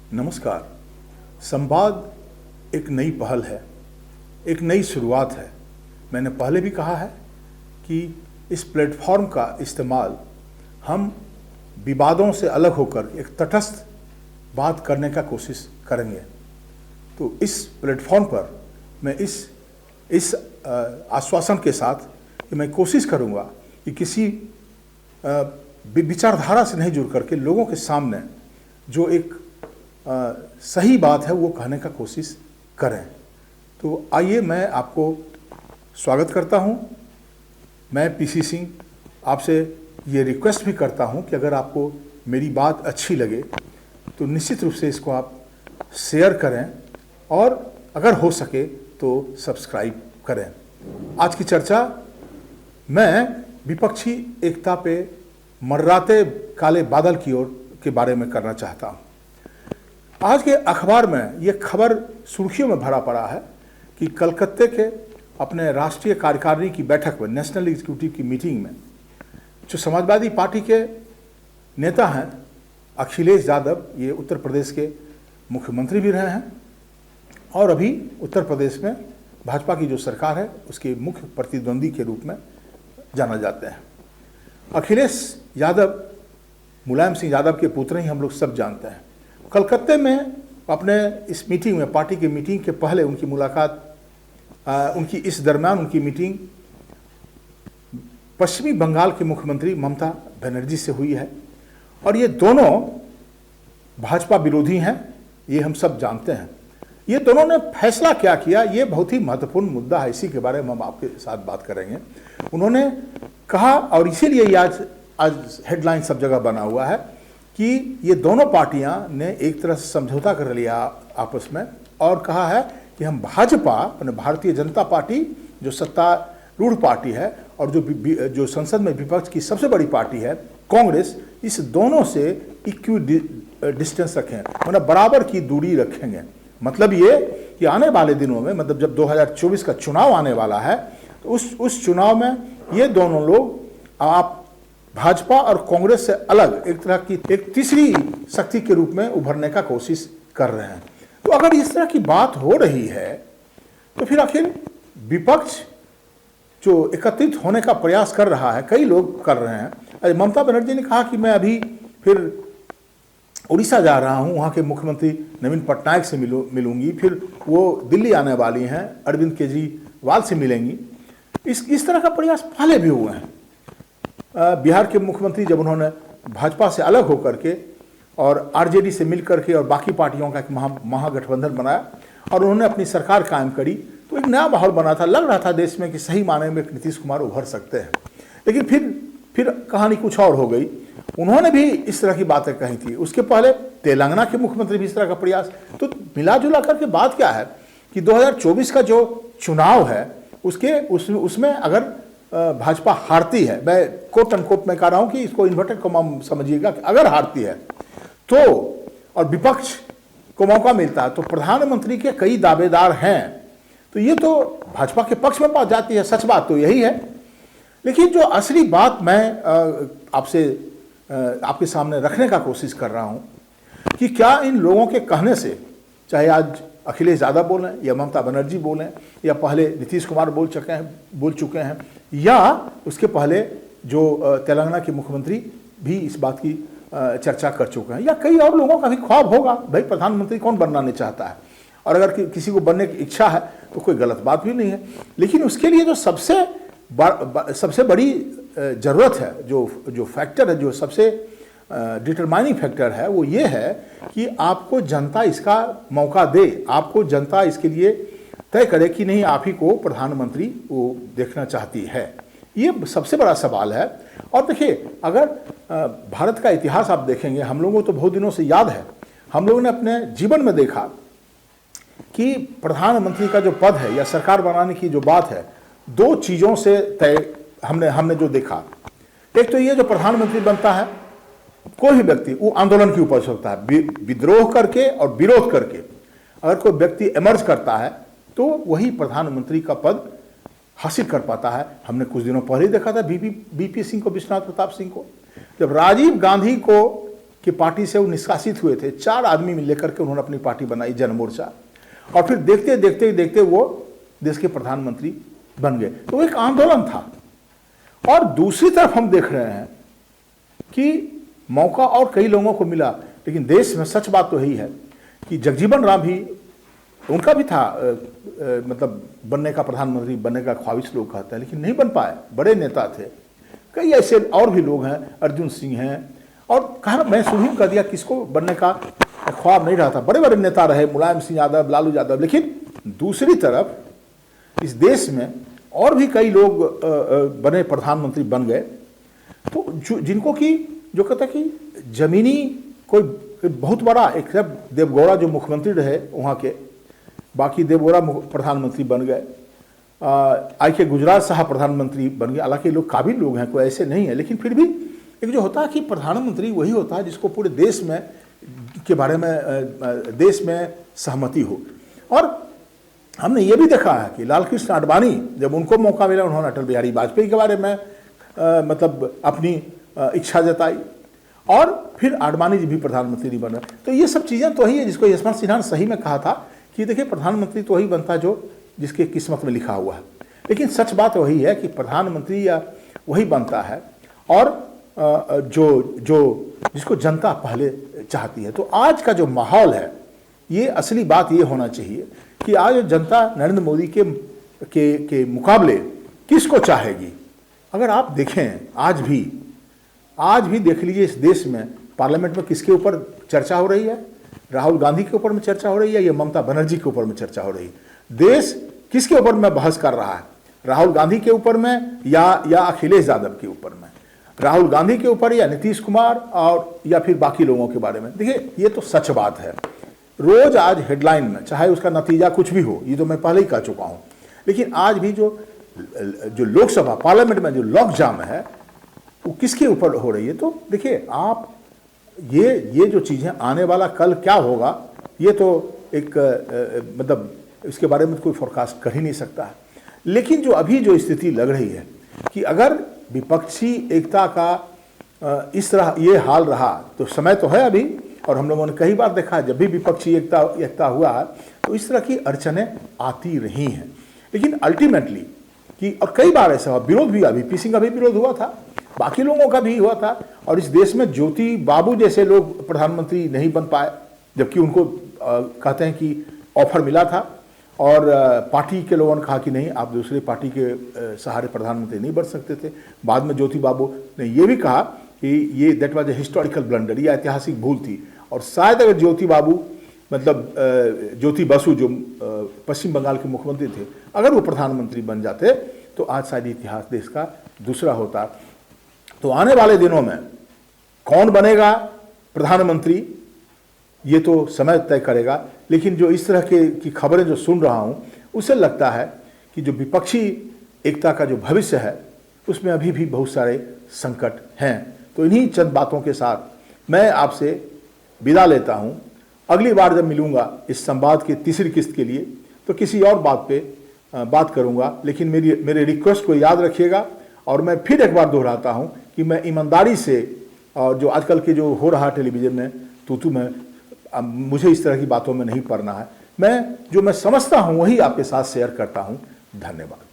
नमस्कार। संवाद एक नई पहल है, एक नई शुरुआत है। मैंने पहले भी कहा है कि इस प्लेटफॉर्म का इस्तेमाल हम विवादों से अलग होकर एक तटस्थ बात करने का कोशिश करेंगे। तो इस प्लेटफॉर्म पर मैं इस आश्वासन के साथ कि मैं कोशिश करूंगा कि किसी विचारधारा से नहीं जुड़ करके लोगों के सामने जो एक सही बात है वो कहने का कोशिश करें। तो आइए, मैं आपको स्वागत करता हूं। मैं पीसी सिंह आपसे ये रिक्वेस्ट भी करता हूं कि अगर आपको मेरी बात अच्छी लगे तो निश्चित रूप से इसको आप शेयर करें और अगर हो सके तो सब्सक्राइब करें। आज की चर्चा मैं विपक्षी एकता पे मर्राते काले बादल की ओर के बारे में करना चाहता हूं। आज के अखबार में ये खबर सुर्खियों में भरा पड़ा है कि कलकत्ते के अपने राष्ट्रीय कार्यकारिणी की बैठक में, नेशनल एग्जीक्यूटिव की मीटिंग में, जो समाजवादी पार्टी के नेता हैं अखिलेश यादव, ये उत्तर प्रदेश के मुख्यमंत्री भी रहे हैं और अभी उत्तर प्रदेश में भाजपा की जो सरकार है उसके मुख्य प्रतिद्वंदी के रूप में जाना जाते हैं। अखिलेश यादव मुलायम सिंह यादव के पुत्र ही हम लोग सब जानते हैं। कलकत्ते में अपने इस मीटिंग में, पार्टी की मीटिंग के पहले उनकी मुलाकात, उनकी इस दरमियान उनकी मीटिंग पश्चिमी बंगाल के मुख्यमंत्री ममता बनर्जी से हुई है और ये दोनों भाजपा विरोधी हैं, ये हम सब जानते हैं। ये दोनों ने फैसला क्या किया, ये बहुत ही महत्वपूर्ण मुद्दा है, इसी के बारे में हम आपके साथ बात करेंगे। उन्होंने कहा, और इसीलिए ये आज हेडलाइन सब जगह बना हुआ है, कि ये दोनों पार्टियां ने एक तरह से समझौता कर लिया आपस में और कहा है कि हम भाजपा, भारतीय जनता पार्टी जो सत्तारूढ़ पार्टी है और जो संसद में विपक्ष की सबसे बड़ी पार्टी है कांग्रेस, इस दोनों से इक्वी डिस्टेंस रखें, मतलब बराबर की दूरी रखेंगे। मतलब ये कि आने वाले दिनों में, मतलब जब 2024 का चुनाव आने वाला है तो उस चुनाव में ये दोनों लोग आप भाजपा और कांग्रेस से अलग एक तरह की एक तीसरी शक्ति के रूप में उभरने का कोशिश कर रहे हैं। तो अगर इस तरह की बात हो रही है तो फिर आखिर विपक्ष जो एकत्रित होने का प्रयास कर रहा है, कई लोग कर रहे हैं। ममता बनर्जी ने कहा कि मैं अभी फिर उड़ीसा जा रहा हूं, वहां के मुख्यमंत्री नवीन पटनायक से मिलूंगी, फिर वो दिल्ली आने वाली हैं, अरविंद केजरीवाल से मिलेंगी। इस तरह का प्रयास पहले भी हुए हैं। बिहार के मुख्यमंत्री जब उन्होंने भाजपा से अलग होकर के और आरजेडी से मिलकर के और बाकी पार्टियों का एक महागठबंधन बनाया और उन्होंने अपनी सरकार कायम करी, तो एक नया माहौल बना था। लग रहा था देश में कि सही मायने में नीतीश कुमार उभर सकते हैं। लेकिन फिर कहानी कुछ और हो गई। उन्होंने भी इस तरह की बातें कही थी। उसके पहले तेलंगाना के मुख्यमंत्री भी इस तरह का प्रयास। तो मिला जुला करके बात क्या है कि 2024 का जो चुनाव है उसमें अगर भाजपा हारती है, मैं कोट अनकोट में कह रहा हूं कि इसको इन्वर्टेड कॉमा समझिएगा, कि अगर हारती है तो और विपक्ष को मौका मिलता है तो प्रधानमंत्री के कई दावेदार हैं, तो ये तो भाजपा के पक्ष में बात जाती है। सच बात तो यही है। लेकिन जो असली बात मैं आपके सामने रखने का कोशिश कर रहा हूं कि क्या इन लोगों के कहने से, चाहे आज अखिलेश यादव बोलें या ममता बनर्जी बोलें या पहले नीतीश कुमार बोल चुके हैं या उसके पहले जो तेलंगाना के मुख्यमंत्री भी इस बात की चर्चा कर चुके हैं, या कई और लोगों का भी ख्वाब होगा। भाई, प्रधानमंत्री कौन बनना नहीं चाहता है, और अगर किसी को बनने की इच्छा है तो कोई गलत बात भी नहीं है। लेकिन उसके लिए जो सबसे बड़ी जरूरत है, जो फैक्टर है, जो सबसे डिटरमाइनिंग फैक्टर है, वो ये है कि आपको जनता इसका मौका दे, आपको जनता इसके लिए तय करे कि नहीं आप ही को प्रधानमंत्री वो देखना चाहती है। ये सबसे बड़ा सवाल है। और देखिए, अगर भारत का इतिहास आप देखेंगे, हम लोगों को तो बहुत दिनों से याद है, हम लोगों ने अपने जीवन में देखा कि प्रधानमंत्री का जो पद है या सरकार बनाने की जो बात है, दो चीजों से तय हमने जो देखा। एक तो ये, जो प्रधानमंत्री बनता है कोई भी व्यक्ति, वो आंदोलन की उपज होता है, विद्रोह करके और विरोध करके अगर कोई व्यक्ति इमर्ज करता है तो वही प्रधानमंत्री का पद हासिल कर पाता है। हमने कुछ दिनों पहले ही देखा था बीपी सिंह को, विश्वनाथ प्रताप सिंह को। जब राजीव गांधी कि पार्टी से वो निष्कासित हुए थे, 4 आदमी लेकर के उन्होंने अपनी पार्टी बनाई, जन मोर्चा, और फिर देखते देखते देखते वो देश के प्रधानमंत्री बन गए। तो एक आंदोलन था। और दूसरी तरफ हम देख रहे हैं कि मौका और कई लोगों को मिला, लेकिन देश में सच बात तो यही है कि जगजीवन राम भी, उनका भी था मतलब बनने का, प्रधानमंत्री बनने का ख्वाहिश लोग कहते हैं, लेकिन नहीं बन पाए। बड़े नेता थे, कई ऐसे और भी लोग हैं, अर्जुन सिंह हैं, और कहा मैं शुरू ही कर दिया किसको बनने का ख्वाब नहीं रहा था। बड़े बड़े नेता रहे, मुलायम सिंह यादव, लालू यादव। लेकिन दूसरी तरफ इस देश में और भी कई लोग बने, प्रधानमंत्री बन गए, तो जिनको कि जो कहता कि जमीनी कोई बहुत बड़ा, एक देवगौड़ा जो मुख्यमंत्री रहे वहाँ के, बाकी देवगौड़ा प्रधानमंत्री बन गए, आई के गुजराल साहब प्रधानमंत्री बन गए। हालांकि लोग काबिल लोग हैं, कोई ऐसे नहीं है, लेकिन फिर भी एक जो होता है कि प्रधानमंत्री वही होता है जिसको पूरे देश में के बारे में देश में सहमति हो। और हमने ये भी देखा है कि लाल कृष्ण आडवाणी, जब उनको मौका मिला, उन्होंने अटल बिहारी वाजपेयी के बारे में मतलब अपनी इच्छा जताई, और फिर आडवाणी जी भी प्रधानमंत्री नहीं बने। तो ये सब चीज़ें तो ही है जिसको यशवंत सिन्हा ने सही में कहा था कि देखिए प्रधानमंत्री तो वही बनता जो जिसके किस्मत में लिखा हुआ है। लेकिन सच बात वही है कि प्रधानमंत्री या वही बनता है और जो जिसको जनता पहले चाहती है। तो आज का जो माहौल है, ये असली बात ये होना चाहिए कि आज जनता नरेंद्र मोदी के मुकाबले किसको चाहेगी। अगर आप देखें आज भी देख लीजिए इस देश में पार्लियामेंट में किसके ऊपर चर्चा हो रही है? राहुल गांधी के ऊपर में चर्चा हो रही है या ममता बनर्जी के ऊपर में चर्चा हो रही है? देश किसके ऊपर में बहस कर रहा है? राहुल गांधी के ऊपर में या अखिलेश यादव के ऊपर में? राहुल गांधी के ऊपर या नीतीश कुमार और या फिर बाकी लोगों के बारे में? देखिए ये तो सच बात है। रोज आज हेडलाइन में, चाहे उसका नतीजा कुछ भी हो, ये तो मैं पहले ही कह चुका हूं, लेकिन आज भी जो लोकसभा पार्लियामेंट में जो लॉकजाम है वो किसके ऊपर हो रही है? तो देखिए आप ये जो चीजें आने वाला कल क्या होगा, ये तो एक मतलब इसके बारे में कोई फोरकास्ट कर ही नहीं सकता है। लेकिन जो अभी जो स्थिति लग रही है कि अगर विपक्षी एकता का इस तरह ये हाल रहा, तो समय तो है अभी, और हम लोगों ने कई बार देखा जब भी विपक्षी एकता हुआ है तो इस तरह की अड़चनें आती रही हैं। लेकिन अल्टीमेटली कि और कई बार ऐसा हुआ, विरोध भी, अभी पी सिंह का भी विरोध हुआ था, बाकी लोगों का भी हुआ था, और इस देश में ज्योति बाबू जैसे लोग प्रधानमंत्री नहीं बन पाए, जबकि उनको कहते हैं कि ऑफर मिला था, और पार्टी के लोगों ने कहा कि नहीं, आप दूसरे पार्टी के सहारे प्रधानमंत्री नहीं बन सकते थे। बाद में ज्योति बाबू ने यह भी कहा कि ये that was a historical blunder, ये ऐतिहासिक भूल थी, और शायद अगर ज्योति बाबू मतलब ज्योति बसु जो पश्चिम बंगाल के मुख्यमंत्री थे, अगर वो प्रधानमंत्री बन जाते तो आज शायद इतिहास देश का दूसरा होता। तो आने वाले दिनों में कौन बनेगा प्रधानमंत्री ये तो समय तय करेगा, लेकिन जो इस तरह की खबरें जो सुन रहा हूं, उससे लगता है कि जो विपक्षी एकता का जो भविष्य है उसमें अभी भी बहुत सारे संकट हैं। तो इन्हीं चंद बातों के साथ मैं आपसे विदा लेता हूं। अगली बार जब मिलूंगा इस संवाद की तीसरी किस्त के लिए तो किसी और बात पे बात करूंगा, लेकिन मेरे रिक्वेस्ट को याद रखिएगा, और मैं फिर एक बार दोहराता हूं कि मैं ईमानदारी से, और जो आजकल के जो हो रहा टेलीविजन में तूतू में, मुझे इस तरह की बातों में नहीं पड़ना है। मैं समझता हूं वही आपके साथ शेयर करता हूं। धन्यवाद।